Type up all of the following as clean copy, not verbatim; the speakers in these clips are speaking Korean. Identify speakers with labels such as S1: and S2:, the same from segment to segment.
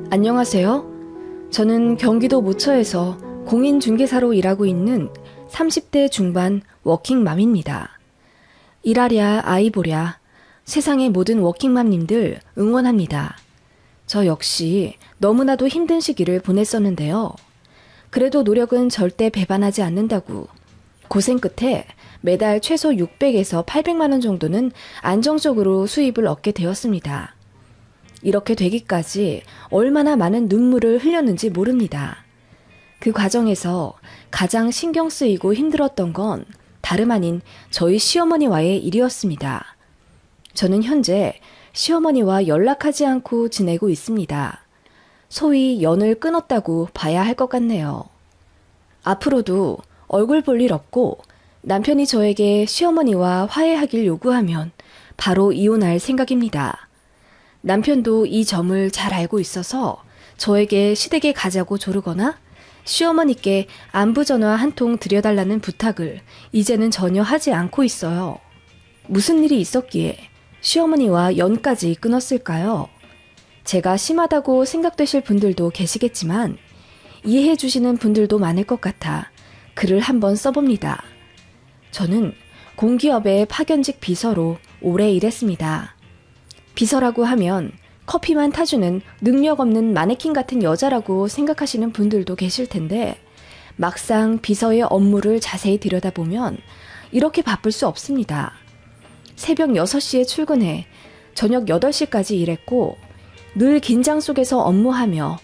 S1: 안녕하세요. 저는 경기도 모처에서 공인중개사로 일하고 있는 30대 중반 워킹맘입니다. 일하랴 아이 보랴 세상의 모든 워킹맘님들 응원합니다. 저 역시 너무나도 힘든 시기를 보냈었는데요. 그래도 노력은 절대 배반하지 않는다고 고생 끝에 매달 최소 600에서 800만 원 정도는 안정적으로 수입을 얻게 되었습니다. 이렇게 되기까지 얼마나 많은 눈물을 흘렸는지 모릅니다. 그 과정에서 가장 신경 쓰이고 힘들었던 건 다름 아닌 저희 시어머니와의 일이었습니다. 저는 현재 시어머니와 연락하지 않고 지내고 있습니다. 소위 연을 끊었다고 봐야 할 것 같네요. 앞으로도 얼굴 볼 일 없고 남편이 저에게 시어머니와 화해하길 요구하면 바로 이혼할 생각입니다. 남편도 이 점을 잘 알고 있어서 저에게 시댁에 가자고 조르거나 시어머니께 안부 전화 한 통 드려달라는 부탁을 이제는 전혀 하지 않고 있어요. 무슨 일이 있었기에 시어머니와 연까지 끊었을까요? 제가 심하다고 생각되실 분들도 계시겠지만 이해해 주시는 분들도 많을 것 같아 글을 한번 써봅니다. 저는 공기업의 파견직 비서로 오래 일했습니다. 비서라고 하면 커피만 타주는 능력 없는 마네킹 같은 여자라고 생각하시는 분들도 계실 텐데 막상 비서의 업무를 자세히 들여다보면 이렇게 바쁠 수 없습니다. 새벽 6시에 출근해 저녁 8시까지 일했고 늘 긴장 속에서 업무하며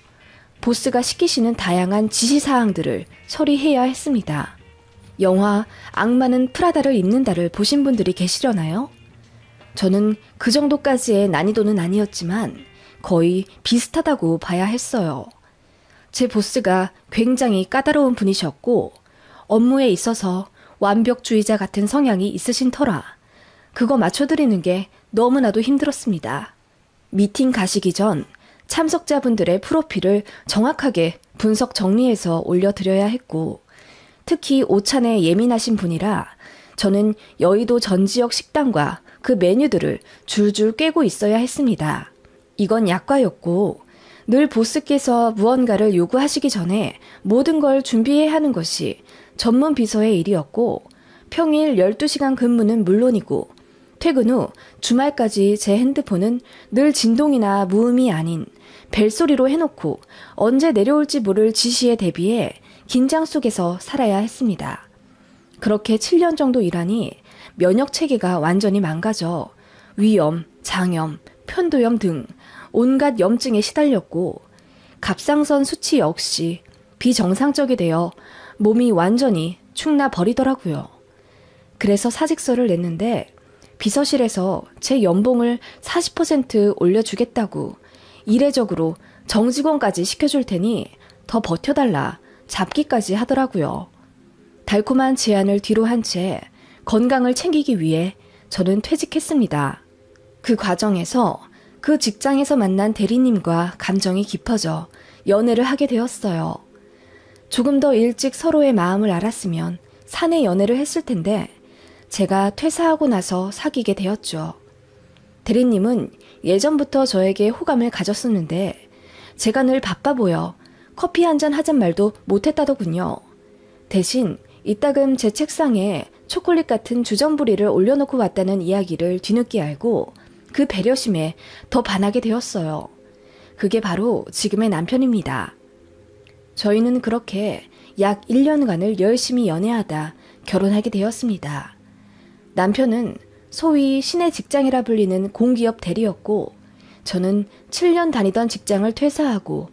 S1: 보스가 시키시는 다양한 지시사항들을 처리해야 했습니다. 영화 악마는 프라다를 입는다를 보신 분들이 계시려나요? 저는 그 정도까지의 난이도는 아니었지만 거의 비슷하다고 봐야 했어요. 제 보스가 굉장히 까다로운 분이셨고 업무에 있어서 완벽주의자 같은 성향이 있으신 터라 그거 맞춰드리는 게 너무나도 힘들었습니다. 미팅 가시기 전 참석자분들의 프로필을 정확하게 분석 정리해서 올려드려야 했고 특히 오찬에 예민하신 분이라 저는 여의도 전 지역 식당과 그 메뉴들을 줄줄 꿰고 있어야 했습니다. 이건 약과였고 늘 보스께서 무언가를 요구하시기 전에 모든 걸 준비해야 하는 것이 전문 비서의 일이었고 평일 12시간 근무는 물론이고 퇴근 후 주말까지 제 핸드폰은 늘 진동이나 무음이 아닌 벨소리로 해놓고 언제 내려올지 모를 지시에 대비해 긴장 속에서 살아야 했습니다. 그렇게 7년 정도 일하니 면역 체계가 완전히 망가져 위염, 장염, 편도염 등 온갖 염증에 시달렸고 갑상선 수치 역시 비정상적이 되어 몸이 완전히 축나 버리더라고요. 그래서 사직서를 냈는데 비서실에서 제 연봉을 40% 올려주겠다고 이례적으로 정직원까지 시켜줄 테니 더 버텨달라 잡기까지 하더라고요. 달콤한 제안을 뒤로 한 채 건강을 챙기기 위해 저는 퇴직했습니다. 그 과정에서 그 직장에서 만난 대리님과 감정이 깊어져 연애를 하게 되었어요. 조금 더 일찍 서로의 마음을 알았으면 사내 연애를 했을 텐데 제가 퇴사하고 나서 사귀게 되었죠. 대리님은 예전부터 저에게 호감을 가졌었는데 제가 늘 바빠 보여 커피 한잔 하잔 말도 못했다더군요. 대신 이따금 제 책상에 초콜릿 같은 주전부리를 올려놓고 왔다는 이야기를 뒤늦게 알고 그 배려심에 더 반하게 되었어요. 그게 바로 지금의 남편입니다. 저희는 그렇게 약 1년간을 열심히 연애하다 결혼하게 되었습니다. 남편은 소위 시내 직장이라 불리는 공기업 대리였고 저는 7년 다니던 직장을 퇴사하고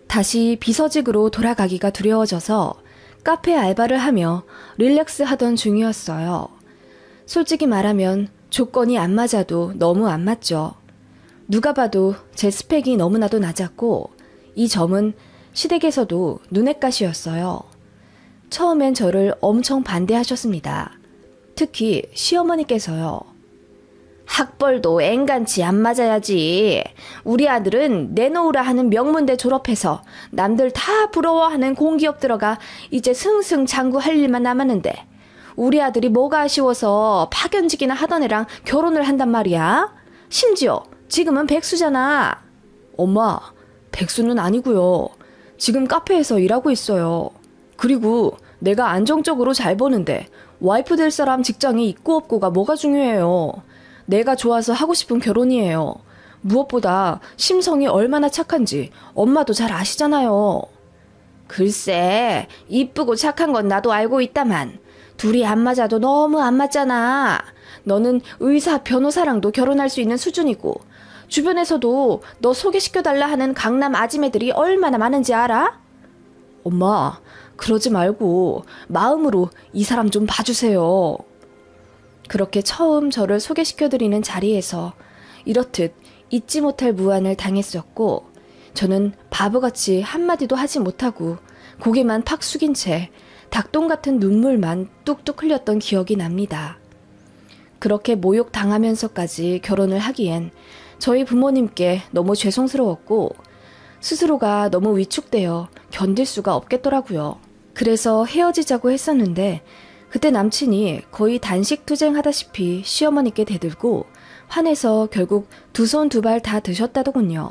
S1: 다시 비서직으로 돌아가기가 두려워져서 카페 알바를 하며 릴렉스 하던 중이었어요. 솔직히 말하면 조건이 안 맞아도 너무 안 맞죠. 누가 봐도 제 스펙이 너무나도 낮았고 이 점은 시댁에서도 눈엣 가시였어요. 처음엔 저를 엄청 반대하셨습니다. 특히 시어머니께서요. 학벌도 앵간치 안 맞아야지. 우리 아들은 내놓으라 하는 명문대 졸업해서 남들 다 부러워하는 공기업 들어가 이제 승승장구할 일만 남았는데 우리 아들이 뭐가 아쉬워서 파견직이나 하던 애랑 결혼을 한단 말이야. 심지어 지금은 백수잖아. 엄마, 백수는 아니고요. 지금 카페에서 일하고 있어요. 그리고 내가 안정적으로 잘 버는데 와이프 될 사람 직장이 있고 없고가 뭐가 중요해요. 내가 좋아서 하고 싶은 결혼이에요. 무엇보다 심성이 얼마나 착한지 엄마도 잘 아시잖아요. 글쎄, 이쁘고 착한 건 나도 알고 있다만 둘이 안 맞아도 너무 안 맞잖아. 너는 의사, 변호사랑도 결혼할 수 있는 수준이고 주변에서도 너 소개시켜달라 하는 강남 아지매들이 얼마나 많은지 알아? 엄마, 그러지 말고 마음으로 이 사람 좀 봐주세요. 그렇게 처음 저를 소개시켜드리는 자리에서 이렇듯 잊지 못할 무안을 당했었고 저는 바보같이 한마디도 하지 못하고 고개만 팍 숙인 채 닭똥 같은 눈물만 뚝뚝 흘렸던 기억이 납니다. 그렇게 모욕당하면서까지 결혼을 하기엔 저희 부모님께 너무 죄송스러웠고 스스로가 너무 위축되어 견딜 수가 없겠더라고요. 그래서 헤어지자고 했었는데 그때 남친이 거의 단식 투쟁하다시피 시어머니께 대들고 화내서 결국 두 손 두 발 다 드셨다더군요.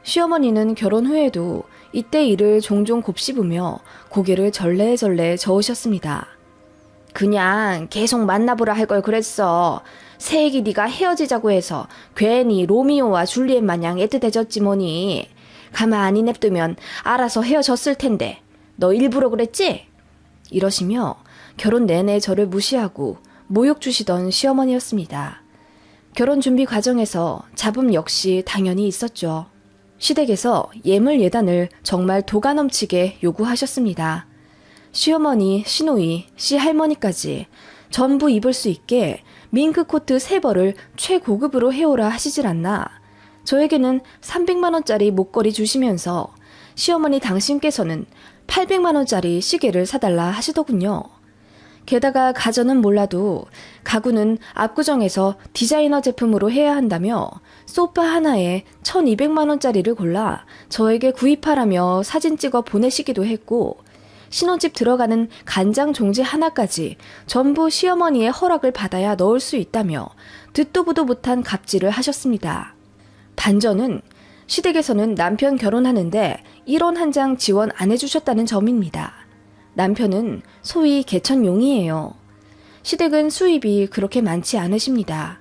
S1: 시어머니는 결혼 후에도 이때 일을 종종 곱씹으며 고개를 절레절레 저으셨습니다. 그냥 계속 만나보라 할 걸 그랬어. 새애기 네가 헤어지자고 해서 괜히 로미오와 줄리엣 마냥 애틋해졌지 뭐니. 가만히 냅두면 알아서 헤어졌을 텐데 너 일부러 그랬지? 이러시며 결혼 내내 저를 무시하고 모욕 주시던 시어머니였습니다. 결혼 준비 과정에서 잡음 역시 당연히 있었죠. 시댁에서 예물 예단을 정말 도가 넘치게 요구하셨습니다. 시어머니, 시누이, 시할머니까지 전부 입을 수 있게 밍크코트 3벌을 최고급으로 해오라 하시질 않나. 저에게는 300만원짜리 목걸이 주시면서 시어머니 당신께서는 800만원짜리 시계를 사달라 하시더군요. 게다가 가전은 몰라도 가구는 압구정에서 디자이너 제품으로 해야 한다며 소파 하나에 1200만원짜리를 골라 저에게 구입하라며 사진 찍어 보내시기도 했고 신혼집 들어가는 간장 종지 하나까지 전부 시어머니의 허락을 받아야 넣을 수 있다며 듣도 보도 못한 갑질을 하셨습니다. 반전은 시댁에서는 남편 결혼하는데 1원 한 장 지원 안 해주셨다는 점입니다. 남편은 소위 개천용이에요. 시댁은 수입이 그렇게 많지 않으십니다.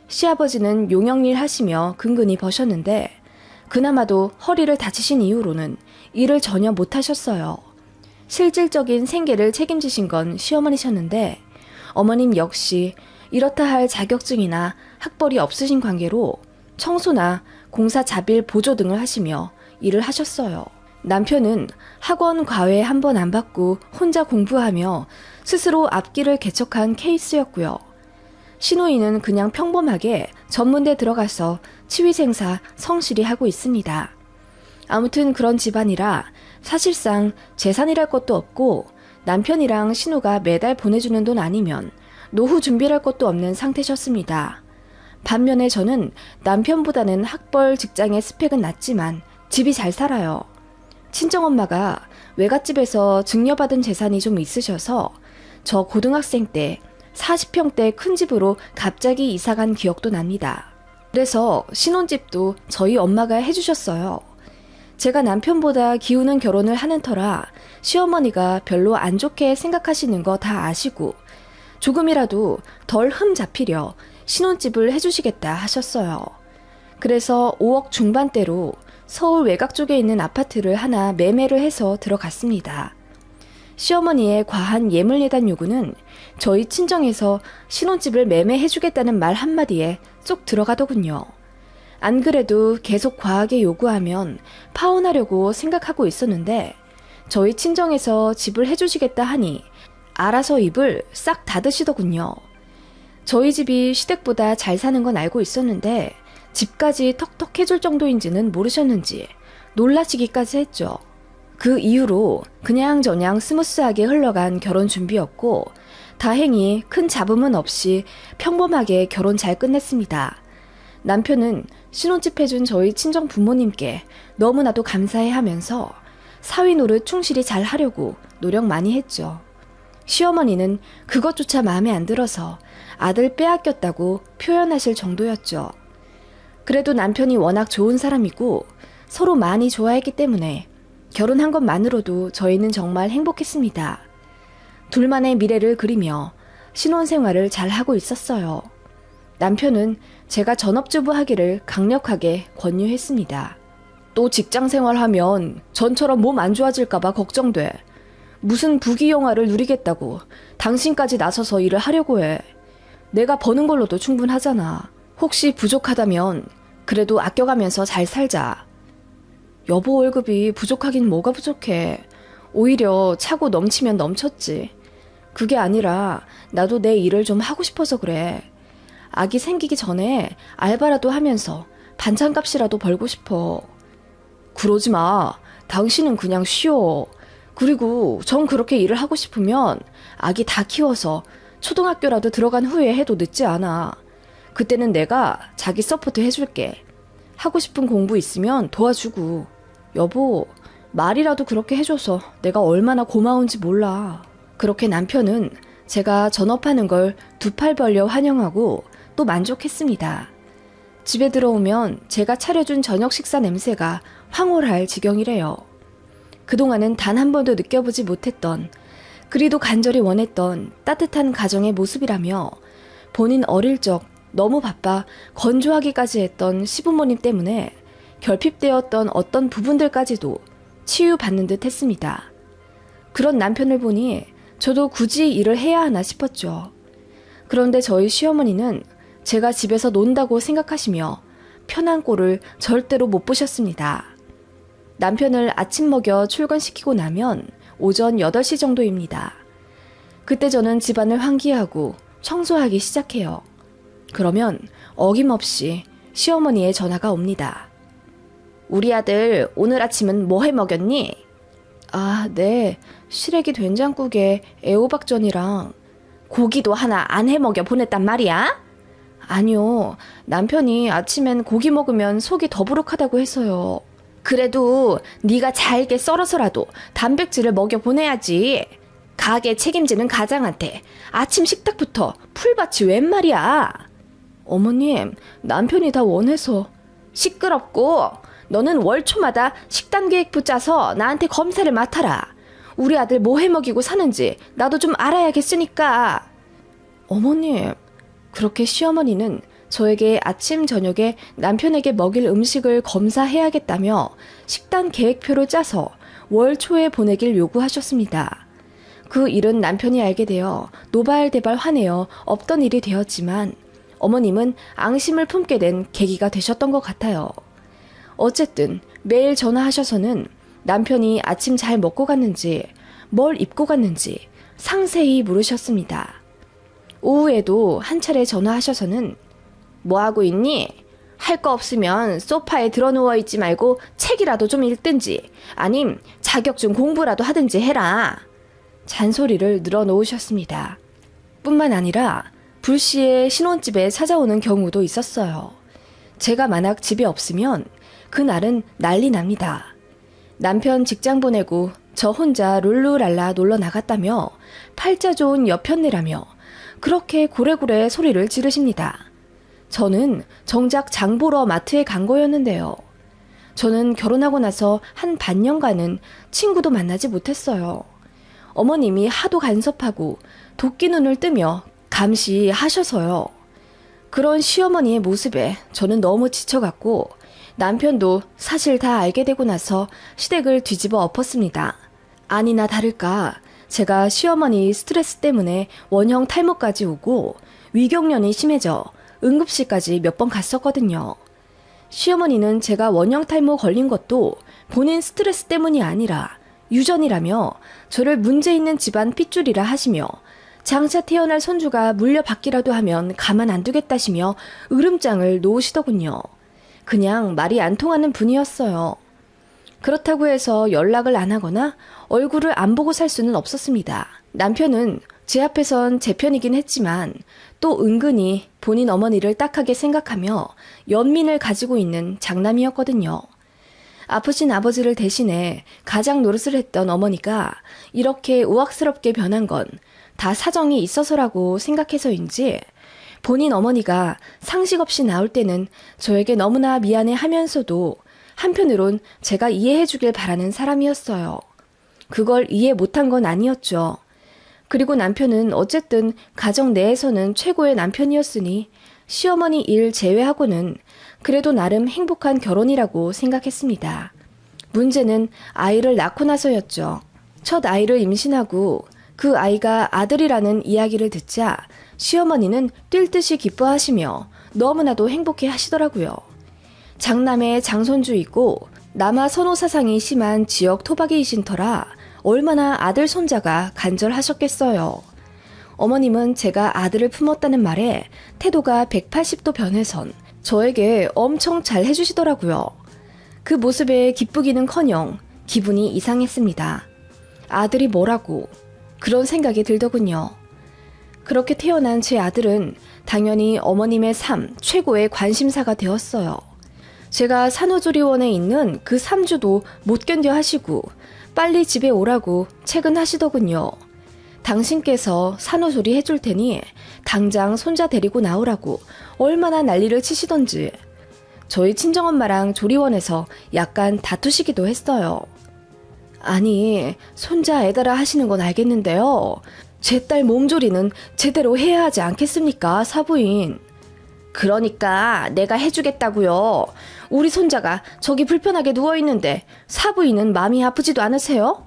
S1: 시아버지는 용역일 하시며 근근히 버셨는데 그나마도 허리를 다치신 이후로는 일을 전혀 못하셨어요. 실질적인 생계를 책임지신 건 시어머니셨는데 어머님 역시 이렇다 할 자격증이나 학벌이 없으신 관계로 청소나 공사 자빌 보조 등을 하시며 일을 하셨어요. 남편은 학원 과외 한 번 안 받고 혼자 공부하며 스스로 앞길을 개척한 케이스였고요. 시누이는 그냥 평범하게 전문대 들어가서 치위생사 성실히 하고 있습니다. 아무튼 그런 집안이라 사실상 재산이랄 것도 없고 남편이랑 신우가 매달 보내주는 돈 아니면 노후 준비할 것도 없는 상태셨습니다. 반면에 저는 남편보다는 학벌 직장의 스펙은 낮지만 집이 잘 살아요. 친정엄마가 외갓집에서 증여받은 재산이 좀 있으셔서 저 고등학생 때 40평대 큰 집으로 갑자기 이사간 기억도 납니다. 그래서 신혼집도 저희 엄마가 해주셨어요. 제가 남편보다 기우는 결혼을 하는 터라 시어머니가 별로 안 좋게 생각하시는 거 다 아시고 조금이라도 덜 흠 잡히려 신혼집을 해주시겠다 하셨어요. 그래서 5억 중반대로 서울 외곽 쪽에 있는 아파트를 하나 매매를 해서 들어갔습니다. 시어머니의 과한 예물 예단 요구는 저희 친정에서 신혼집을 매매해주겠다는 말 한마디에 쏙 들어가더군요. 안 그래도 계속 과하게 요구하면 파혼하려고 생각하고 있었는데 저희 친정에서 집을 해주시겠다 하니 알아서 입을 싹 닫으시더군요. 저희 집이 시댁보다 잘 사는 건 알고 있었는데 집까지 턱턱 해줄 정도인지는 모르셨는지 놀라시기까지 했죠. 그 이후로 그냥저냥 스무스하게 흘러간 결혼 준비였고 다행히 큰 잡음은 없이 평범하게 결혼 잘 끝냈습니다. 남편은 신혼집 해준 저희 친정 부모님께 너무나도 감사해하면서 사위 노릇 충실히 잘 하려고 노력 많이 했죠. 시어머니는 그것조차 마음에 안 들어서 아들 빼앗겼다고 표현하실 정도였죠. 그래도 남편이 워낙 좋은 사람이고 서로 많이 좋아했기 때문에 결혼한 것만으로도 저희는 정말 행복했습니다. 둘만의 미래를 그리며 신혼생활을 잘 하고 있었어요. 남편은 제가 전업주부 하기를 강력하게 권유했습니다. 또 직장생활 하면 전처럼 몸 안 좋아질까봐 걱정돼. 무슨 부귀영화를 누리겠다고 당신까지 나서서 일을 하려고 해. 내가 버는 걸로도 충분하잖아. 혹시 부족하다면 그래도 아껴가면서 잘 살자. 여보 월급이 부족하긴 뭐가 부족해. 오히려 차고 넘치면 넘쳤지. 그게 아니라 나도 내 일을 좀 하고 싶어서 그래. 아기 생기기 전에 알바라도 하면서 반찬값이라도 벌고 싶어. 그러지 마. 당신은 그냥 쉬어. 그리고 전 그렇게 일을 하고 싶으면 아기 다 키워서 초등학교라도 들어간 후에 해도 늦지 않아. 그때는 내가 자기 서포트 해줄게. 하고 싶은 공부 있으면 도와주고. 여보, 말이라도 그렇게 해줘서 내가 얼마나 고마운지 몰라. 그렇게 남편은 제가 전업하는 걸 두 팔 벌려 환영하고 또 만족했습니다. 집에 들어오면 제가 차려준 저녁 식사 냄새가 황홀할 지경이래요. 그동안은 단 한 번도 느껴보지 못했던, 그리도 간절히 원했던 따뜻한 가정의 모습이라며 본인 어릴 적 너무 바빠 건조하기까지 했던 시부모님 때문에 결핍되었던 어떤 부분들까지도 치유받는 듯 했습니다. 그런 남편을 보니 저도 굳이 일을 해야 하나 싶었죠. 그런데 저희 시어머니는 제가 집에서 논다고 생각하시며 편한 꼴을 절대로 못 보셨습니다. 남편을 아침 먹여 출근시키고 나면 오전 8시 정도입니다. 그때 저는 집안을 환기하고 청소하기 시작해요. 그러면 어김없이 시어머니의 전화가 옵니다. 우리 아들 오늘 아침은 뭐 해 먹였니? 아, 네. 시래기 된장국에 애호박전이랑 고기도 하나 안 해 먹여 보냈단 말이야? 아니요. 남편이 아침엔 고기 먹으면 속이 더부룩하다고 해서요. 그래도 네가 잘게 썰어서라도 단백질을 먹여 보내야지. 가게 책임지는 가장한테 아침 식탁부터 풀밭이 웬 말이야. 어머님, 남편이 다 원해서. 시끄럽고 너는 월초마다 식단 계획부 짜서 나한테 검사를 맡아라. 우리 아들 뭐 해먹이고 사는지 나도 좀 알아야겠으니까. 어머님, 그렇게 시어머니는 저에게 아침 저녁에 남편에게 먹일 음식을 검사해야겠다며 식단 계획표를 짜서 월 초에 보내길 요구하셨습니다. 그 일은 남편이 알게 되어 노발대발 화내어 없던 일이 되었지만 어머님은 앙심을 품게 된 계기가 되셨던 것 같아요. 어쨌든 매일 전화하셔서는 남편이 아침 잘 먹고 갔는지 뭘 입고 갔는지 상세히 물으셨습니다. 오후에도 한 차례 전화하셔서는 뭐 하고 있니? 할 거 없으면 소파에 드러 누워 있지 말고 책이라도 좀 읽든지 아님 자격증 공부라도 하든지 해라. 잔소리를 늘어놓으셨습니다. 뿐만 아니라 불시에 신혼집에 찾아오는 경우도 있었어요. 제가 만약 집에 없으면 그날은 난리 납니다. 남편 직장 보내고 저 혼자 룰루랄라 놀러 나갔다며 팔자 좋은 여편네라며 그렇게 고래고래 소리를 지르십니다. 저는 정작 장 보러 마트에 간 거였는데요. 저는 결혼하고 나서 한 반년간은 친구도 만나지 못했어요. 어머님이 하도 간섭하고 도끼 눈을 뜨며 감시하셔서요. 그런 시어머니의 모습에 저는 너무 지쳐갔고 남편도 사실 다 알게 되고 나서 시댁을 뒤집어 엎었습니다. 아니나 다를까 제가 시어머니 스트레스 때문에 원형 탈모까지 오고 위경련이 심해져 응급실까지 몇 번 갔었거든요. 시어머니는 제가 원형 탈모 걸린 것도 본인 스트레스 때문이 아니라 유전이라며 저를 문제 있는 집안 핏줄이라 하시며 장차 태어날 손주가 물려받기라도 하면 가만 안 두겠다시며 으름장을 놓으시더군요. 그냥 말이 안 통하는 분이었어요. 그렇다고 해서 연락을 안 하거나 얼굴을 안 보고 살 수는 없었습니다. 남편은 제 앞에선 제 편이긴 했지만 또 은근히 본인 어머니를 딱하게 생각하며 연민을 가지고 있는 장남이었거든요. 아프신 아버지를 대신해 가장 노릇을 했던 어머니가 이렇게 우악스럽게 변한 건 다 사정이 있어서라고 생각해서인지 본인 어머니가 상식 없이 나올 때는 저에게 너무나 미안해 하면서도 한편으론 제가 이해해주길 바라는 사람이었어요. 그걸 이해 못한 건 아니었죠. 그리고 남편은 어쨌든 가정 내에서는 최고의 남편이었으니 시어머니 일 제외하고는 그래도 나름 행복한 결혼이라고 생각했습니다. 문제는 아이를 낳고 나서였죠. 첫 아이를 임신하고 그 아이가 아들이라는 이야기를 듣자 시어머니는 뛸 듯이 기뻐하시며 너무나도 행복해 하시더라고요. 장남의 장손주이고 남아 선호 사상이 심한 지역 토박이이신 터라 얼마나 아들 손자가 간절하셨겠어요. 어머님은 제가 아들을 품었다는 말에 태도가 180도 변해선 저에게 엄청 잘 해주시더라고요. 그 모습에 기쁘기는커녕 기분이 이상했습니다. 아들이 뭐라고 그런 생각이 들더군요. 그렇게 태어난 제 아들은 당연히 어머님의 삶 최고의 관심사가 되었어요. 제가 산후조리원에 있는 그 3주도 못 견뎌 하시고 빨리 집에 오라고 퇴근하시더군요. 당신께서 산후조리 해줄 테니 당장 손자 데리고 나오라고 얼마나 난리를 치시던지 저희 친정엄마랑 조리원에서 약간 다투시기도 했어요. 아니, 손자 애달아 하시는 건 알겠는데요. 제 딸 몸조리는 제대로 해야 하지 않겠습니까, 사부인? 그러니까 내가 해주겠다고요. 우리 손자가 저기 불편하게 누워있는데 사부인은 마음이 아프지도 않으세요?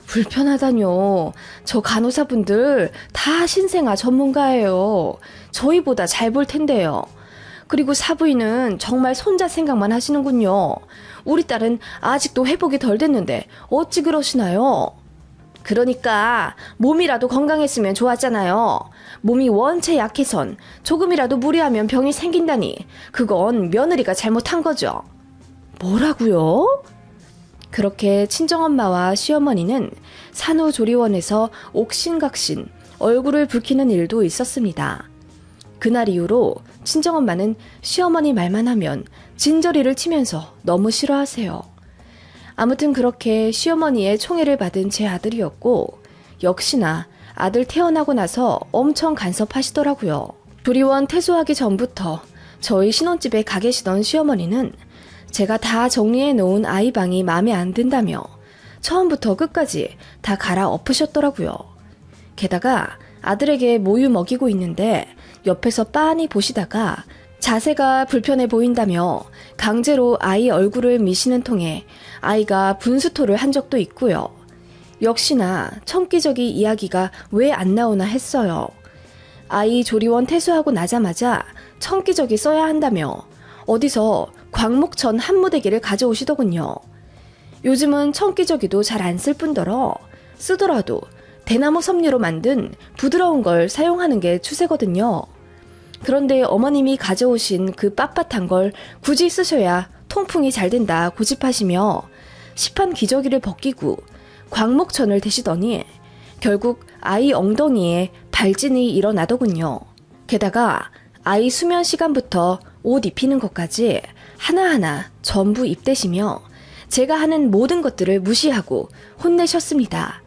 S1: 불편하다뇨. 저 간호사분들 다 신생아 전문가예요. 저희보다 잘 볼 텐데요. 그리고 사부인은 정말 손자 생각만 하시는군요. 우리 딸은 아직도 회복이 덜 됐는데 어찌 그러시나요? 그러니까 몸이라도 건강했으면 좋았잖아요. 몸이 원체 약해선 조금이라도 무리하면 병이 생긴다니 그건 며느리가 잘못한 거죠. 뭐라고요? 그렇게 친정엄마와 시어머니는 산후조리원에서 옥신각신 얼굴을 붉히는 일도 있었습니다. 그날 이후로 친정엄마는 시어머니 말만 하면 진저리를 치면서 너무 싫어하세요. 아무튼 그렇게 시어머니의 총애를 받은 제 아들이었고 역시나 아들 태어나고 나서 엄청 간섭하시더라고요. 조리원 퇴소하기 전부터 저희 신혼집에 가 계시던 시어머니는 제가 다 정리해 놓은 아이방이 마음에 안 든다며 처음부터 끝까지 다 갈아엎으셨더라고요. 게다가 아들에게 모유 먹이고 있는데 옆에서 빤히 보시다가 자세가 불편해 보인다며 강제로 아이 얼굴을 미시는 통에 아이가 분수토를 한 적도 있고요. 역시나 청기저기 이야기가 왜 안 나오나 했어요. 아이 조리원 퇴소하고 나자마자 청기저기 써야 한다며 어디서 광목천 한무대기를 가져오시더군요. 요즘은 청기저기도 잘 안 쓸 뿐더러 쓰더라도 대나무 섬유로 만든 부드러운 걸 사용하는 게 추세거든요. 그런데 어머님이 가져오신 그 빳빳한 걸 굳이 쓰셔야 통풍이 잘 된다 고집하시며 시판 기저귀를 벗기고 광목천을 대시더니 결국 아이 엉덩이에 발진이 일어나더군요. 게다가 아이 수면 시간부터 옷 입히는 것까지 하나하나 전부 입대시며 제가 하는 모든 것들을 무시하고 혼내셨습니다.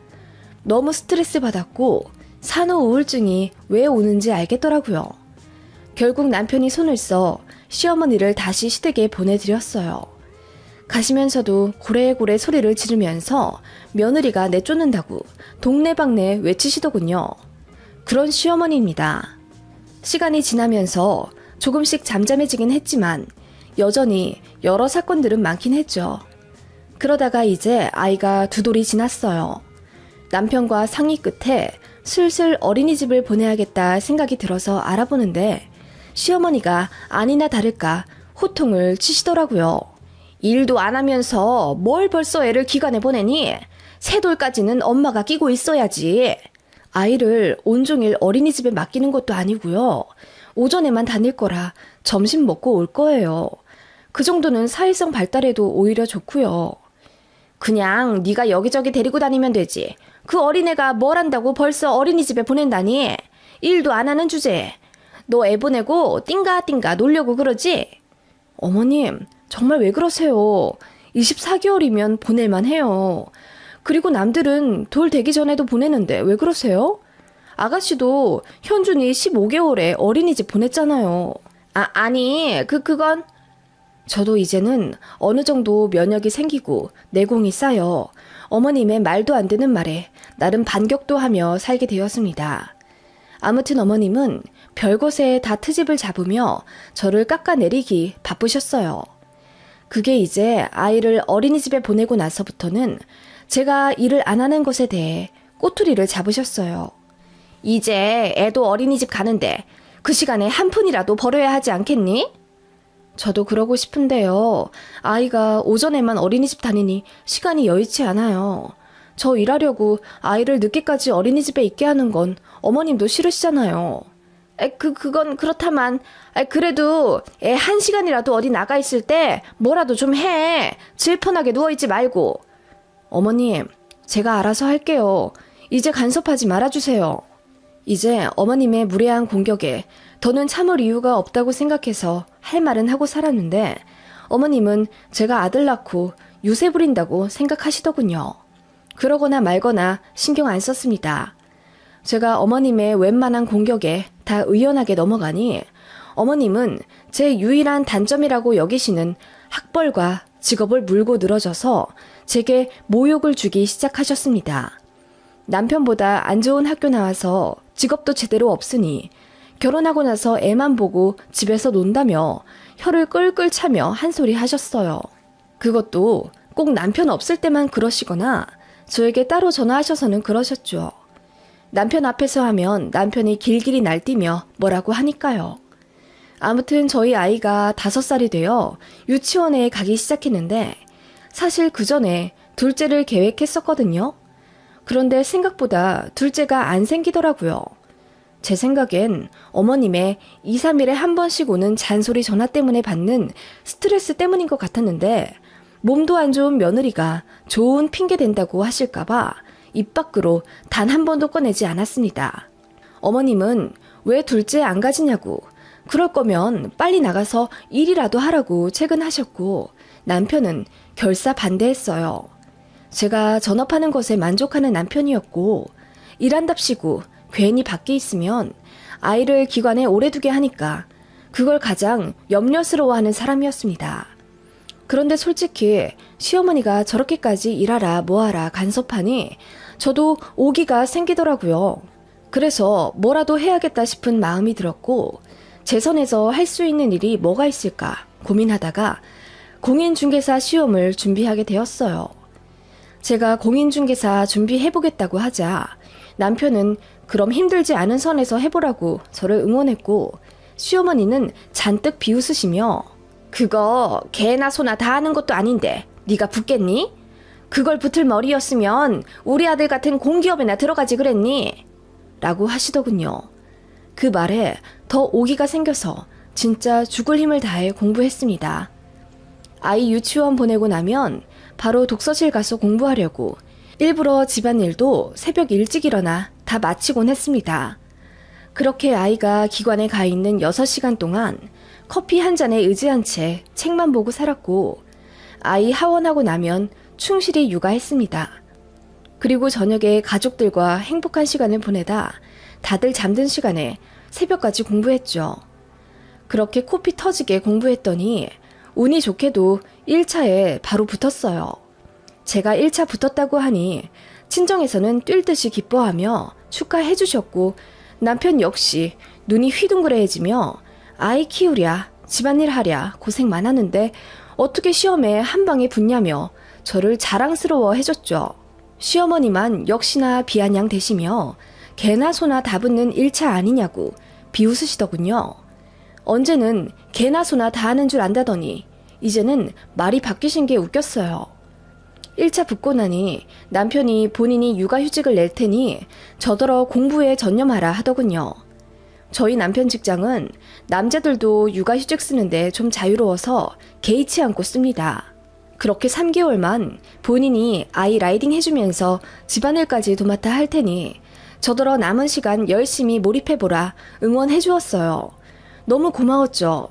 S1: 너무 스트레스 받았고 산후 우울증이 왜 오는지 알겠더라고요. 결국 남편이 손을 써 시어머니를 다시 시댁에 보내드렸어요. 가시면서도 고래고래 소리를 지르면서 며느리가 내쫓는다고 동네방네 외치시더군요. 그런 시어머니입니다. 시간이 지나면서 조금씩 잠잠해지긴 했지만 여전히 여러 사건들은 많긴 했죠. 그러다가 이제 아이가 2돌이 지났어요. 남편과 상의 끝에 슬슬 어린이집을 보내야겠다 생각이 들어서 알아보는데 시어머니가 아니나 다를까 호통을 치시더라고요. 일도 안 하면서 뭘 벌써 애를 기관에 보내니? 3돌까지는 엄마가 끼고 있어야지. 아이를 온종일 어린이집에 맡기는 것도 아니고요. 오전에만 다닐 거라 점심 먹고 올 거예요. 그 정도는 사회성 발달에도 오히려 좋고요. 그냥 네가 여기저기 데리고 다니면 되지. 그 어린애가 뭘 한다고 벌써 어린이집에 보낸다니. 일도 안 하는 주제에. 너 애 보내고 띵가띵가 놀려고 그러지? 어머님, 정말 왜 그러세요? 24개월이면 보낼만 해요. 그리고 남들은 돌 되기 전에도 보내는데 왜 그러세요? 아가씨도 현준이 15개월에 어린이집 보냈잖아요. 아니, 그건 저도 이제는 어느 정도 면역이 생기고 내공이 쌓여 어머님의 말도 안 되는 말에 나름 반격도 하며 살게 되었습니다. 아무튼 어머님은 별것에 다 트집을 잡으며 저를 깎아내리기 바쁘셨어요. 그게 이제 아이를 어린이집에 보내고 나서부터는 제가 일을 안 하는 것에 대해 꼬투리를 잡으셨어요. 이제 애도 어린이집 가는데 그 시간에 한 푼이라도 벌어야 하지 않겠니? 저도 그러고 싶은데요. 아이가 오전에만 어린이집 다니니 시간이 여의치 않아요. 저 일하려고 아이를 늦게까지 어린이집에 있게 하는 건 어머님도 싫으시잖아요. 그건 그렇다만, 그래도 애 1시간이라도 어디 나가 있을 때 뭐라도 좀 해. 질펀하게 누워있지 말고. 어머님, 제가 알아서 할게요. 이제 간섭하지 말아주세요. 이제 어머님의 무례한 공격에 더는 참을 이유가 없다고 생각해서 할 말은 하고 살았는데 어머님은 제가 아들 낳고 유세 부린다고 생각하시더군요. 그러거나 말거나 신경 안 썼습니다. 제가 어머님의 웬만한 공격에 다 의연하게 넘어가니 어머님은 제 유일한 단점이라고 여기시는 학벌과 직업을 물고 늘어져서 제게 모욕을 주기 시작하셨습니다. 남편보다 안 좋은 학교 나와서 직업도 제대로 없으니 결혼하고 나서 애만 보고 집에서 논다며 혀를 끌끌 차며 한 소리 하셨어요. 그것도 꼭 남편 없을 때만 그러시거나 저에게 따로 전화하셔서는 그러셨죠. 남편 앞에서 하면 남편이 길길이 날뛰며 뭐라고 하니까요. 아무튼 저희 아이가 5살이 되어 유치원에 가기 시작했는데 사실 그 전에 둘째를 계획했었거든요. 그런데 생각보다 둘째가 안 생기더라고요. 제 생각엔 어머님의 2, 3일에 한 번씩 오는 잔소리 전화 때문에 받는 스트레스 때문인 것 같았는데 몸도 안 좋은 며느리가 좋은 핑계 된다고 하실까봐 입 밖으로 단 한 번도 꺼내지 않았습니다. 어머님은 왜 둘째 안 가지냐고, 그럴 거면 빨리 나가서 일이라도 하라고 채근하셨고 남편은 결사 반대했어요. 제가 전업하는 것에 만족하는 남편이었고 일한답시고 괜히 밖에 있으면 아이를 기관에 오래 두게 하니까 그걸 가장 염려스러워하는 사람이었습니다. 그런데 솔직히 시어머니가 저렇게까지 일하라 뭐하라 간섭하니 저도 오기가 생기더라고요. 그래서 뭐라도 해야겠다 싶은 마음이 들었고 제 선에서 할 수 있는 일이 뭐가 있을까 고민하다가 공인중개사 시험을 준비하게 되었어요. 제가 공인중개사 준비해보겠다고 하자 남편은 그럼 힘들지 않은 선에서 해보라고 저를 응원했고 시어머니는 잔뜩 비웃으시며 그거 개나 소나 다 하는 것도 아닌데 네가 붙겠니? 그걸 붙을 머리였으면 우리 아들 같은 공기업에나 들어가지 그랬니? 라고 하시더군요. 그 말에 더 오기가 생겨서 진짜 죽을 힘을 다해 공부했습니다. 아이 유치원 보내고 나면 바로 독서실 가서 공부하려고 일부러 집안일도 새벽 일찍 일어나 다 마치곤 했습니다. 그렇게 아이가 기관에 가 있는 6시간 동안 커피 한 잔에 의지한 채 책만 보고 살았고 아이 하원하고 나면 충실히 육아했습니다. 그리고 저녁에 가족들과 행복한 시간을 보내다 다들 잠든 시간에 새벽까지 공부했죠. 그렇게 코피 터지게 공부했더니 운이 좋게도 1차에 바로 붙었어요. 제가 1차 붙었다고 하니 친정에서는 뛸 듯이 기뻐하며 축하해 주셨고 남편 역시 눈이 휘둥그레해지며 아이 키우랴 집안일 하랴 고생 많았는데 어떻게 시험에 한 방에 붙냐며 저를 자랑스러워 해줬죠. 시어머니만 역시나 비아냥 되시며 개나 소나 다 붙는 1차 아니냐고 비웃으시더군요. 언제는 개나 소나 다 하는 줄 안다더니 이제는 말이 바뀌신 게 웃겼어요. 1차 붙고 나니 남편이 본인이 육아휴직을 낼 테니 저더러 공부에 전념하라 하더군요. 저희 남편 직장은 남자들도 육아휴직 쓰는데 좀 자유로워서 개의치 않고 씁니다. 그렇게 3개월만 본인이 아이 라이딩 해주면서 집안일까지 도맡아 할 테니 저더러 남은 시간 열심히 몰입해보라 응원해주었어요. 너무 고마웠죠.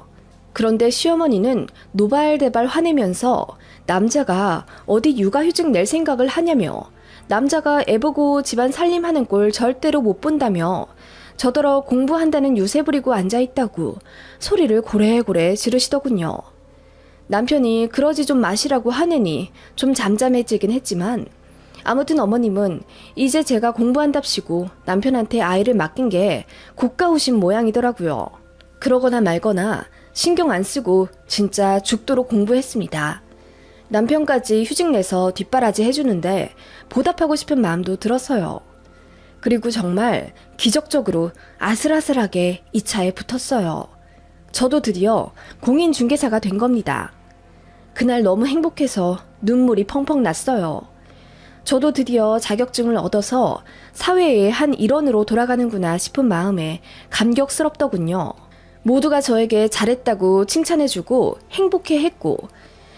S1: 그런데 시어머니는 노발대발 화내면서 남자가 어디 육아휴직 낼 생각을 하냐며 남자가 애보고 집안 살림하는 꼴 절대로 못 본다며 저더러 공부한다는 유세 부리고 앉아있다고 소리를 고래고래 지르시더군요. 남편이 그러지 좀 마시라고 하느니 좀 잠잠해지긴 했지만 아무튼 어머님은 이제 제가 공부한답시고 남편한테 아이를 맡긴 게 고가우신 모양이더라고요. 그러거나 말거나 신경 안 쓰고 진짜 죽도록 공부했습니다. 남편까지 휴직 내서 뒷바라지 해주는데 보답하고 싶은 마음도 들었어요. 그리고 정말 기적적으로 아슬아슬하게 이 차에 붙었어요. 저도 드디어 공인중개사가 된 겁니다. 그날 너무 행복해서 눈물이 펑펑 났어요. 저도 드디어 자격증을 얻어서 사회의 한 일원으로 돌아가는구나 싶은 마음에 감격스럽더군요. 모두가 저에게 잘했다고 칭찬해주고 행복해했고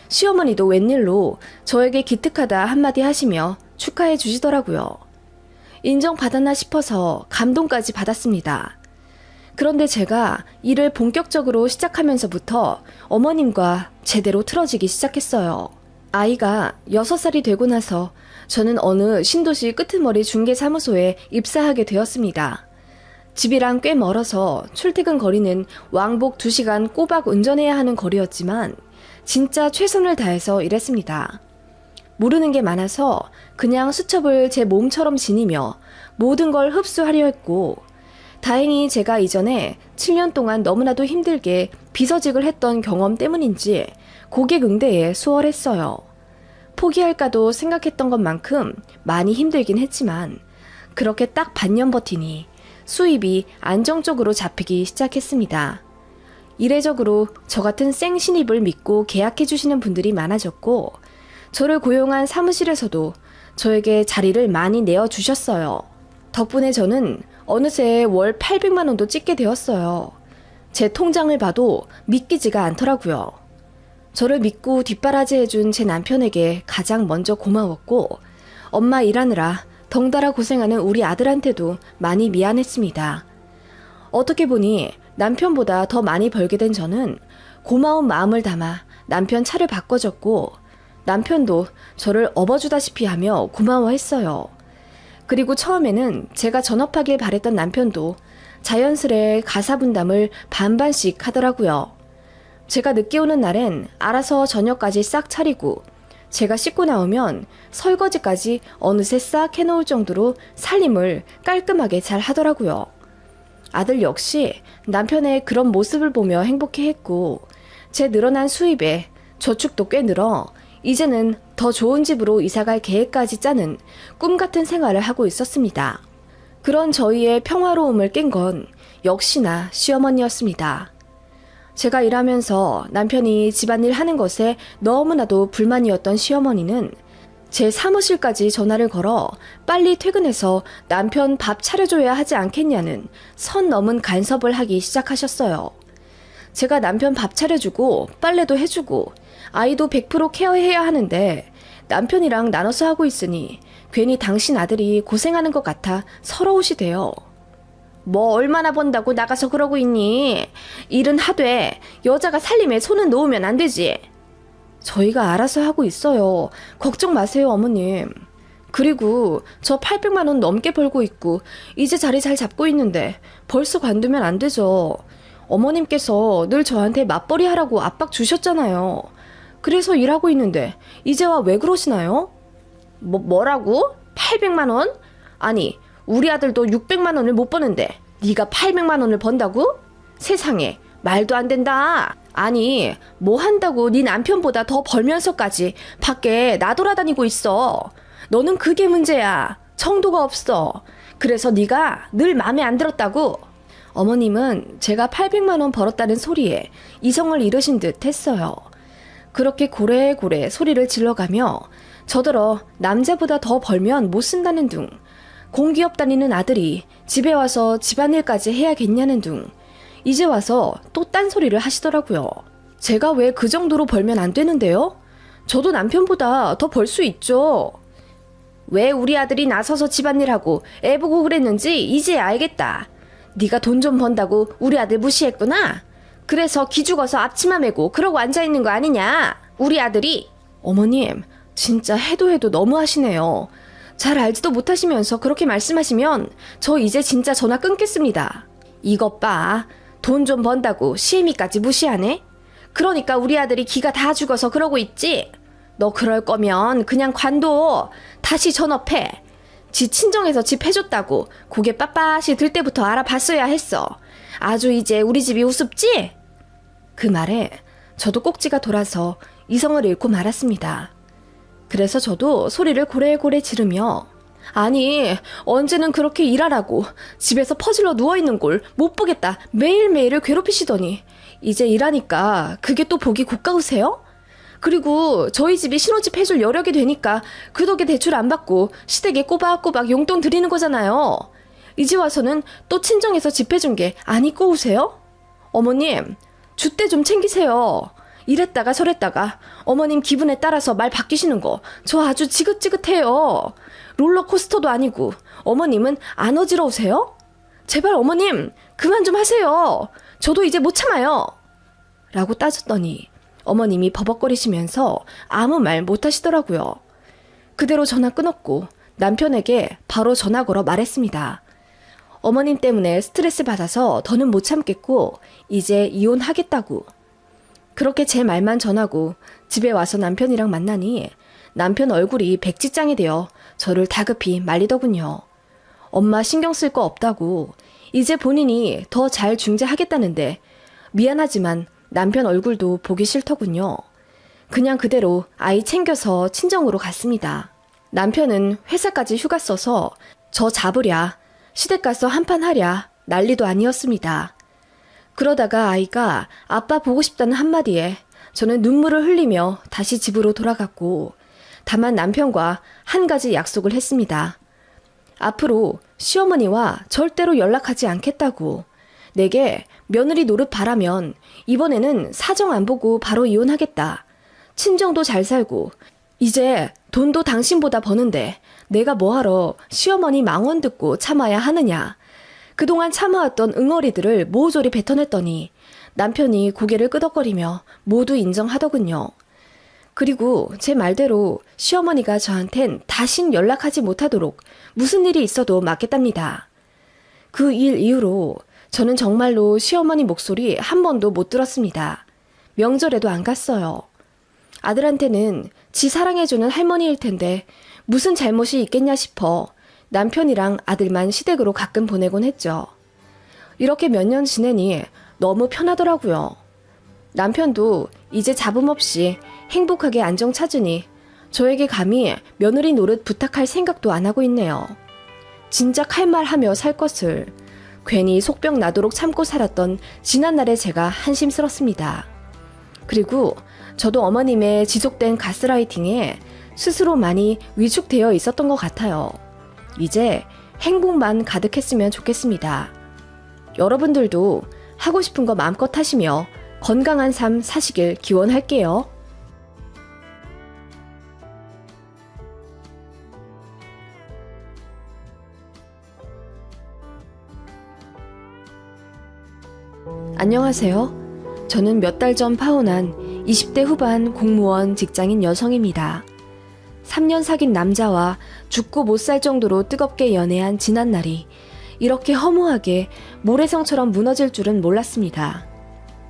S1: 시어머니도 웬일로 저에게 기특하다 한마디 하시며 축하해 주시더라고요. 인정받았나 싶어서 감동까지 받았습니다. 그런데 제가 일을 본격적으로 시작하면서부터 어머님과 제대로 틀어지기 시작했어요. 아이가 6살이 되고 나서 저는 어느 신도시 끄트머리 중개사무소에 입사하게 되었습니다. 집이랑 꽤 멀어서 출퇴근 거리는 왕복 2시간 꼬박 운전해야 하는 거리였지만 진짜 최선을 다해서 일했습니다. 모르는 게 많아서 그냥 수첩을 제 몸처럼 지니며 모든 걸 흡수하려 했고 다행히 제가 이전에 7년 동안 너무나도 힘들게 비서직을 했던 경험 때문인지 고객 응대에 수월했어요. 포기할까도 생각했던 것만큼 많이 힘들긴 했지만 그렇게 딱 반년 버티니 수입이 안정적으로 잡히기 시작했습니다. 이례적으로 저 같은 생신입을 믿고 계약해주시는 분들이 많아졌고 저를 고용한 사무실에서도 저에게 자리를 많이 내어주셨어요. 덕분에 저는 어느새 월 800만 원도 찍게 되었어요. 제 통장을 봐도 믿기지가 않더라고요. 저를 믿고 뒷바라지 해준 제 남편에게 가장 먼저 고마웠고 엄마 일하느라 덩달아 고생하는 우리 아들한테도 많이 미안했습니다. 어떻게 보니 남편보다 더 많이 벌게 된 저는 고마운 마음을 담아 남편 차를 바꿔줬고 남편도 저를 업어주다시피 하며 고마워했어요. 그리고 처음에는 제가 전업하길 바랬던 남편도 자연스레 가사 분담을 반반씩 하더라고요. 제가 늦게 오는 날엔 알아서 저녁까지 싹 차리고 제가 씻고 나오면 설거지까지 어느새 싹 해놓을 정도로 살림을 깔끔하게 잘 하더라고요. 아들 역시 남편의 그런 모습을 보며 행복해했고 제 늘어난 수입에 저축도 꽤 늘어 이제는 더 좋은 집으로 이사갈 계획까지 짜는 꿈같은 생활을 하고 있었습니다. 그런 저희의 평화로움을 깬 건 역시나 시어머니였습니다. 제가 일하면서 남편이 집안일 하는 것에 너무나도 불만이었던 시어머니는 제 사무실까지 전화를 걸어 빨리 퇴근해서 남편 밥 차려줘야 하지 않겠냐는 선 넘은 간섭을 하기 시작하셨어요. 제가 남편 밥 차려주고 빨래도 해주고 아이도 100% 케어해야 하는데 남편이랑 나눠서 하고 있으니 괜히 당신 아들이 고생하는 것 같아 서러우시대요. 뭐 얼마나 번다고 나가서 그러고 있니? 일은 하되 여자가 살림에 손은 놓으면 안 되지. 저희가 알아서 하고 있어요. 걱정 마세요, 어머님. 그리고 저 800만 원 넘게 벌고 있고 이제 자리 잘 잡고 있는데 벌써 관두면 안 되죠. 어머님께서 늘 저한테 맞벌이 하라고 압박 주셨잖아요. 그래서 일하고 있는데 이제 와 왜 그러시나요? 뭐라고? 800만 원? 아니, 우리 아들도 600만 원을 못 버는데 네가 800만 원을 번다고? 세상에, 말도 안 된다. 아니, 뭐 한다고 네 남편보다 더 벌면서까지 밖에 나돌아다니고 있어. 너는 그게 문제야. 정도가 없어. 그래서 네가 늘 마음에 안 들었다고. 어머님은 제가 800만 원 벌었다는 소리에 이성을 잃으신 듯 했어요. 그렇게 고래고래 소리를 질러가며 저더러 남자보다 더 벌면 못 쓴다는 둥, 공기업 다니는 아들이 집에 와서 집안일까지 해야겠냐는 둥, 이제 와서 또 딴소리를 하시더라고요. 제가 왜 그 정도로 벌면 안 되는데요? 저도 남편보다 더 벌 수 있죠. 왜 우리 아들이 나서서 집안일하고 애 보고 그랬는지 이제 알겠다. 네가 돈 좀 번다고 우리 아들 무시했구나. 그래서 기죽어서 앞치마 메고 그러고 앉아있는 거 아니냐. 우리 아들이. 어머님, 진짜 해도 해도 너무 하시네요. 잘 알지도 못하시면서 그렇게 말씀하시면 저 이제 진짜 전화 끊겠습니다. 이것 봐. 돈 좀 번다고 시애미까지 무시하네? 그러니까 우리 아들이 기가 다 죽어서 그러고 있지. 너 그럴 거면 그냥 관둬. 다시 전업해. 지 친정에서 집 해줬다고 고개 빳빳이 들 때부터 알아봤어야 했어. 아주 이제 우리 집이 우습지? 그 말에 저도 꼭지가 돌아서 이성을 잃고 말았습니다. 그래서 저도 소리를 고래고래 지르며 아니 언제는 그렇게 일하라고 집에서 퍼질러 누워있는 꼴 못 보겠다 매일매일을 괴롭히시더니 이제 일하니까 그게 또 보기 고가우세요? 그리고 저희 집이 신혼집 해줄 여력이 되니까 그 덕에 대출 안 받고 시댁에 꼬박꼬박 용돈 드리는 거잖아요. 이제 와서는 또 친정에서 집 해준 게 안 입고 오세요? 어머님 줏대 좀 챙기세요. 이랬다가 저랬다가 어머님 기분에 따라서 말 바뀌시는 거 저 아주 지긋지긋해요. 롤러코스터도 아니고 어머님은 안 어지러우세요? 제발 어머님 그만 좀 하세요. 저도 이제 못 참아요. 라고 따졌더니 어머님이 버벅거리시면서 아무 말 못 하시더라고요. 그대로 전화 끊었고 남편에게 바로 전화 걸어 말했습니다. 어머님 때문에 스트레스 받아서 더는 못 참겠고 이제 이혼하겠다고. 그렇게 제 말만 전하고 집에 와서 남편이랑 만나니 남편 얼굴이 백지장이 되어 저를 다급히 말리더군요. 엄마 신경 쓸 거 없다고 이제 본인이 더 잘 중재하겠다는데 미안하지만 남편 얼굴도 보기 싫더군요. 그냥 그대로 아이 챙겨서 친정으로 갔습니다. 남편은 회사까지 휴가 써서 저 잡으랴 시댁 가서 한판 하랴 난리도 아니었습니다. 그러다가 아이가 아빠 보고 싶다는 한마디에 저는 눈물을 흘리며 다시 집으로 돌아갔고 다만 남편과 한 가지 약속을 했습니다. 앞으로 시어머니와 절대로 연락하지 않겠다고. 내게 며느리 노릇 바라면 이번에는 사정 안 보고 바로 이혼하겠다. 친정도 잘 살고 이제 돈도 당신보다 버는데 내가 뭐하러 시어머니 망언 듣고 참아야 하느냐. 그동안 참아왔던 응어리들을 모조리 뱉어냈더니 남편이 고개를 끄덕거리며 모두 인정하더군요. 그리고 제 말대로 시어머니가 저한텐 다신 연락하지 못하도록 무슨 일이 있어도 막겠답니다. 그 일 이후로 저는 정말로 시어머니 목소리 한 번도 못 들었습니다. 명절에도 안 갔어요. 아들한테는 지 사랑해주는 할머니일 텐데 무슨 잘못이 있겠냐 싶어 남편이랑 아들만 시댁으로 가끔 보내곤 했죠. 이렇게 몇 년 지내니 너무 편하더라고요. 남편도 이제 잡음 없이 행복하게 안정 찾으니 저에게 감히 며느리 노릇 부탁할 생각도 안 하고 있네요. 진작 할 말 하며 살 것을 괜히 속병 나도록 참고 살았던 지난날의 제가 한심스럽습니다. 그리고 저도 어머님의 지속된 가스라이팅에 스스로 많이 위축되어 있었던 것 같아요. 이제 행복만 가득했으면 좋겠습니다. 여러분들도 하고 싶은 거 마음껏 하시며 건강한 삶 사시길 기원할게요. 안녕하세요. 저는 몇 달 전 파혼한 20대 후반 공무원 직장인 여성입니다. 3년 사귄 남자와 죽고 못 살 정도로 뜨겁게 연애한 지난날이 이렇게 허무하게 모래성처럼 무너질 줄은 몰랐습니다.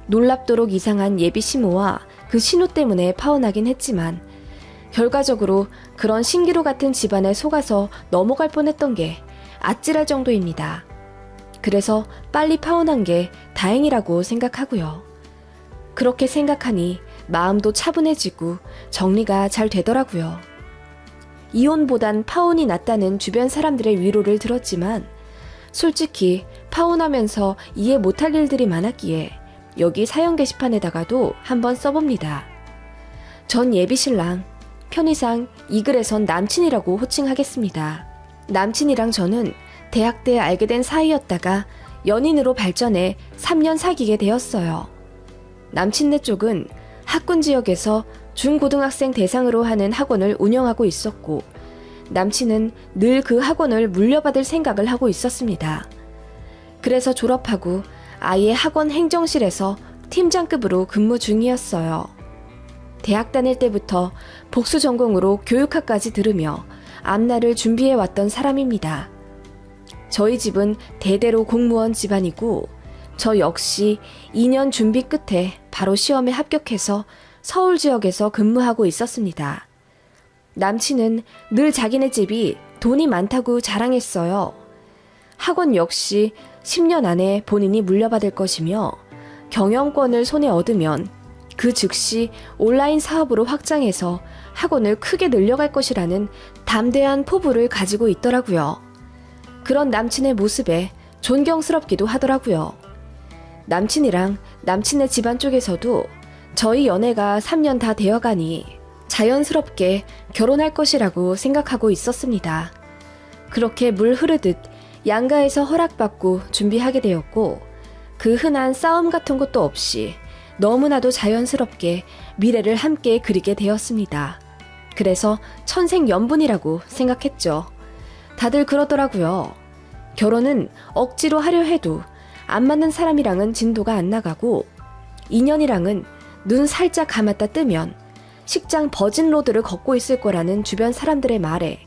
S1: 놀랍도록 이상한 예비 시모와 그 신우 때문에 파혼하긴 했지만 결과적으로 그런 신기루 같은 집안에 속아서 넘어갈 뻔했던 게 아찔할 정도입니다. 그래서 빨리 파혼한 게 다행이라고 생각하고요. 그렇게 생각하니 마음도 차분해지고 정리가 잘 되더라고요. 이혼보단 파혼이 낫다는 주변 사람들의 위로를 들었지만 솔직히 파혼하면서 이해 못할 일들이 많았기에 여기 사연 게시판에다가도 한번 써봅니다. 전 예비신랑, 편의상 이 글에선 남친이라고 호칭하겠습니다. 남친이랑 저는 대학 때 알게 된 사이였다가 연인으로 발전해 3년 사귀게 되었어요. 남친네 쪽은 학군 지역에서 중고등학생 대상으로 하는 학원을 운영하고 있었고 남친은 늘 그 학원을 물려받을 생각을 하고 있었습니다. 그래서 졸업하고 아예 학원 행정실에서 팀장급으로 근무 중이었어요. 대학 다닐 때부터 복수 전공으로 교육학까지 들으며 앞날을 준비해왔던 사람입니다. 저희 집은 대대로 공무원 집안이고 저 역시 2년 준비 끝에 바로 시험에 합격해서 서울 지역에서 근무하고 있었습니다. 남친은 늘 자기네 집이 돈이 많다고 자랑했어요. 학원 역시 10년 안에 본인이 물려받을 것이며 경영권을 손에 얻으면 그 즉시 온라인 사업으로 확장해서 학원을 크게 늘려갈 것이라는 담대한 포부를 가지고 있더라고요. 그런 남친의 모습에 존경스럽기도 하더라고요. 남친이랑 남친의 집안 쪽에서도 저희 연애가 3년 다 되어가니 자연스럽게 결혼할 것이라고 생각하고 있었습니다. 그렇게 물 흐르듯 양가에서 허락받고 준비하게 되었고 그 흔한 싸움 같은 것도 없이 너무나도 자연스럽게 미래를 함께 그리게 되었습니다. 그래서 천생연분이라고 생각했죠. 다들 그러더라고요. 결혼은 억지로 하려 해도 안 맞는 사람이랑은 진도가 안 나가고 인연이랑은 눈 살짝 감았다 뜨면 식장 버진로드를 걷고 있을 거라는 주변 사람들의 말에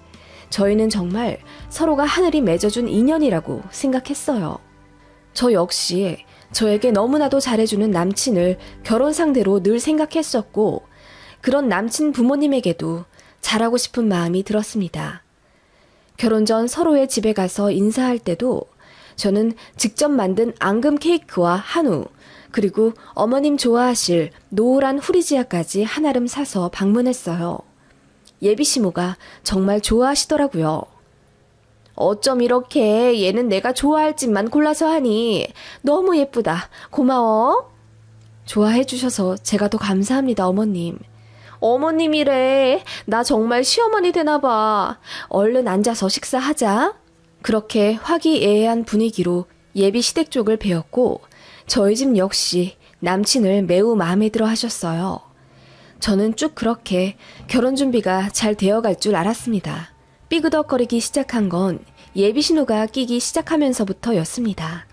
S1: 저희는 정말 서로가 하늘이 맺어준 인연이라고 생각했어요. 저 역시 저에게 너무나도 잘해주는 남친을 결혼 상대로 늘 생각했었고 그런 남친 부모님에게도 잘하고 싶은 마음이 들었습니다. 결혼 전 서로의 집에 가서 인사할 때도 저는 직접 만든 앙금 케이크와 한우, 그리고 어머님 좋아하실 노란 후리지아까지 한아름 사서 방문했어요. 예비 시모가 정말 좋아하시더라고요. 어쩜 이렇게 얘는 내가 좋아할 집만 골라서 하니 너무 예쁘다. 고마워. 좋아해 주셔서 제가 더 감사합니다, 어머님. 어머님이래. 나 정말 시어머니 되나 봐. 얼른 앉아서 식사하자. 그렇게 화기애애한 분위기로 예비 시댁 쪽을 배웠고 저희 집 역시 남친을 매우 마음에 들어 하셨어요. 저는 쭉 그렇게 결혼 준비가 잘 되어갈 줄 알았습니다. 삐그덕거리기 시작한 건 예비 신호가 끼기 시작하면서부터였습니다.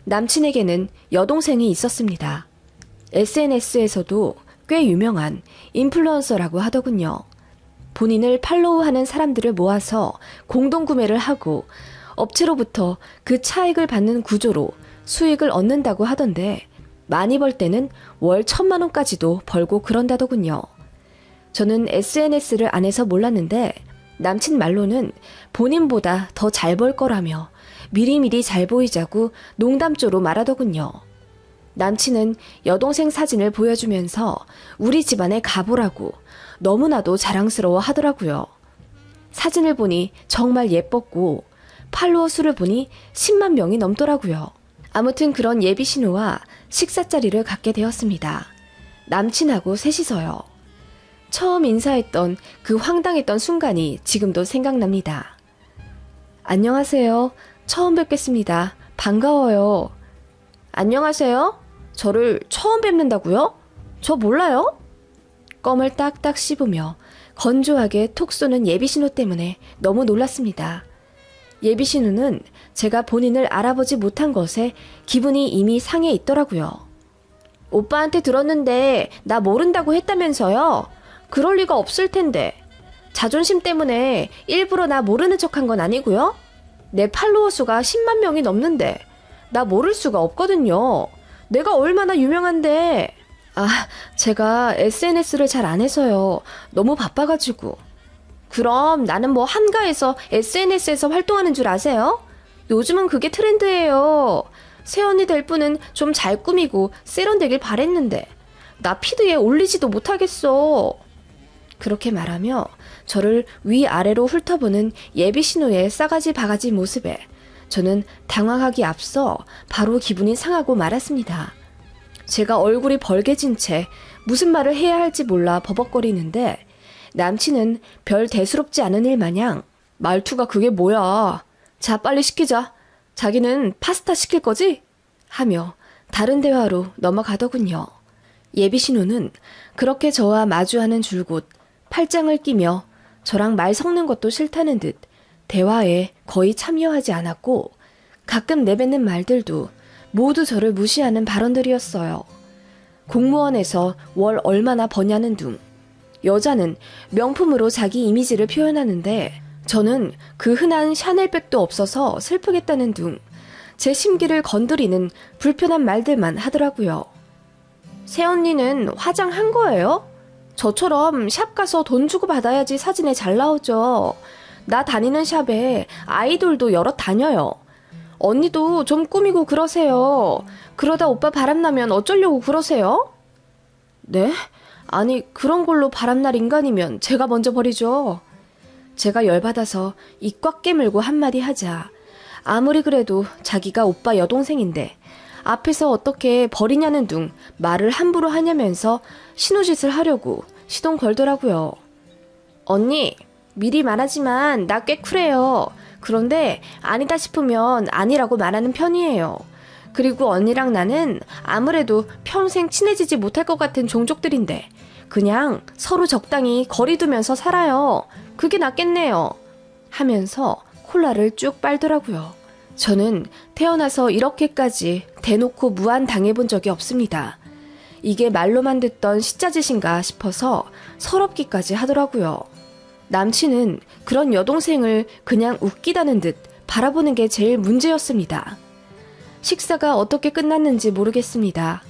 S1: 남친에게는 여동생이 있었습니다. SNS에서도 꽤 유명한 인플루언서라고 하더군요. 본인을 팔로우하는 사람들을 모아서 공동구매를 하고 업체로부터 그 차익을 받는 구조로 수익을 얻는다고 하던데 많이 벌 때는 월 1,000만 원까지도 벌고 그런다더군요. 저는 SNS를 안 해서 몰랐는데 남친 말로는 본인보다 더 잘 벌 거라며 미리미리 잘 보이자고 농담조로 말하더군요. 남친은 여동생 사진을 보여주면서 우리 집안의 가보라고 너무나도 자랑스러워 하더라고요. 사진을 보니 정말 예뻤고 팔로워 수를 보니 10만 명이 넘더라고요. 아무튼 그런 예비 신우와 식사 자리를 갖게 되었습니다. 남친하고 셋이서요. 처음 인사했던 그 황당했던 순간이 지금도 생각납니다. 안녕하세요. 처음 뵙겠습니다. 반가워요. 안녕하세요. 저를 처음 뵙는다고요? 저 몰라요? 껌을 딱딱 씹으며 건조하게 톡 쏘는 예비 신우 때문에 너무 놀랐습니다. 예비 신우는 제가 본인을 알아보지 못한 것에 기분이 이미 상해 있더라고요. 오빠한테 들었는데 나 모른다고 했다면서요? 그럴 리가 없을 텐데. 자존심 때문에 일부러 나 모르는 척한 건 아니고요. 내 팔로워 수가 10만 명이 넘는데 나 모를 수가 없거든요. 내가 얼마나 유명한데. 제가 SNS를 잘 안 해서요. 너무 바빠가지고. 그럼 나는 뭐 한가해서 SNS에서 활동하는 줄 아세요? 요즘은 그게 트렌드예요. 새언니 될 분은 좀 잘 꾸미고 세련되길 바랬는데 나 피드에 올리지도 못하겠어. 그렇게 말하며 저를 위아래로 훑어보는 예비 신우의 싸가지 바가지 모습에 저는 당황하기 앞서 바로 기분이 상하고 말았습니다. 제가 얼굴이 벌개진 채 무슨 말을 해야 할지 몰라 버벅거리는데 남친은 별 대수롭지 않은 일 마냥 말투가 그게 뭐야. 자, 빨리 시키자. 자기는 파스타 시킬 거지? 하며 다른 대화로 넘어가더군요. 예비 신우는 그렇게 저와 마주하는 줄곧 팔짱을 끼며 저랑 말 섞는 것도 싫다는 듯 대화에 거의 참여하지 않았고 가끔 내뱉는 말들도 모두 저를 무시하는 발언들이었어요. 공무원에서 월 얼마나 버냐는 둥, 여자는 명품으로 자기 이미지를 표현하는데 저는 그 흔한 샤넬백도 없어서 슬프겠다는 둥, 제 심기를 건드리는 불편한 말들만 하더라고요. 새언니는 화장한 거예요? 저처럼 샵 가서 돈 주고 받아야지 사진에 잘 나오죠. 나 다니는 샵에 아이돌도 여럿 다녀요. 언니도 좀 꾸미고 그러세요. 그러다 오빠 바람나면 어쩌려고 그러세요? 네? 아니, 그런 걸로 바람날 인간이면 제가 먼저 버리죠. 제가 열받아서 입 꽉 깨물고 한마디 하자. 아무리 그래도 자기가 오빠 여동생인데 앞에서 어떻게 버리냐는 둥 말을 함부로 하냐면서 신우짓을 하려고 시동 걸더라고요. 언니, 미리 말하지만 나 꽤 쿨해요. 그런데 아니다 싶으면 아니라고 말하는 편이에요. 그리고 언니랑 나는 아무래도 평생 친해지지 못할 것 같은 종족들인데 그냥 서로 적당히 거리 두면서 살아요. 그게 낫겠네요. 하면서 콜라를 쭉 빨더라고요. 저는 태어나서 이렇게까지 대놓고 무안 당해본 적이 없습니다. 이게 말로만 듣던 시짜짓인가 싶어서 서럽기까지 하더라고요. 남친은 그런 여동생을 그냥 웃기다는 듯 바라보는 게 제일 문제였습니다. 식사가 어떻게 끝났는지 모르겠습니다.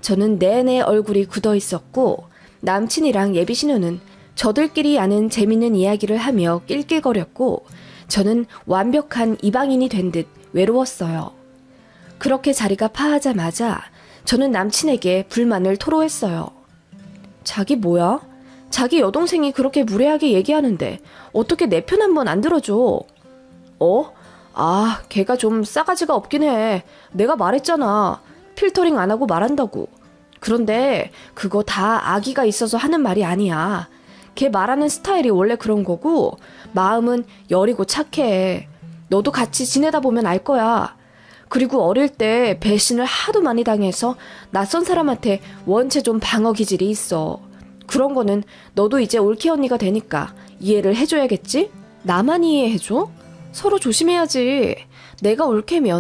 S1: 저는 내내 얼굴이 굳어 있었고 남친이랑 예비신우는 저들끼리 아는 재밌는 이야기를 하며 낄낄거렸고 저는 완벽한 이방인이 된 듯 외로웠어요. 그렇게 자리가 파하자마자 저는 남친에게 불만을 토로했어요. 자기 뭐야? 자기 여동생이 그렇게 무례하게 얘기하는데 어떻게 내 편 한 번 안 들어줘? 걔가 좀 싸가지가 없긴 해. 내가 말했잖아. 필터링 안 하고 말한다고. 그런데 그거 다 악의가 있어서 하는 말이 아니야. 걔 말하는 스타일이 원래 그런 거고 마음은 여리고 착해. 너도 같이 지내다 보면 알 거야. 그리고 어릴 때 배신을 하도 많이 당해서 낯선 사람한테 원체 좀 방어 기질이 있어. 그런 거는 너도 이제 올케 언니가 되니까 이해를 해줘야겠지? 나만 이해해줘? 서로 조심해야지. 내가 올케면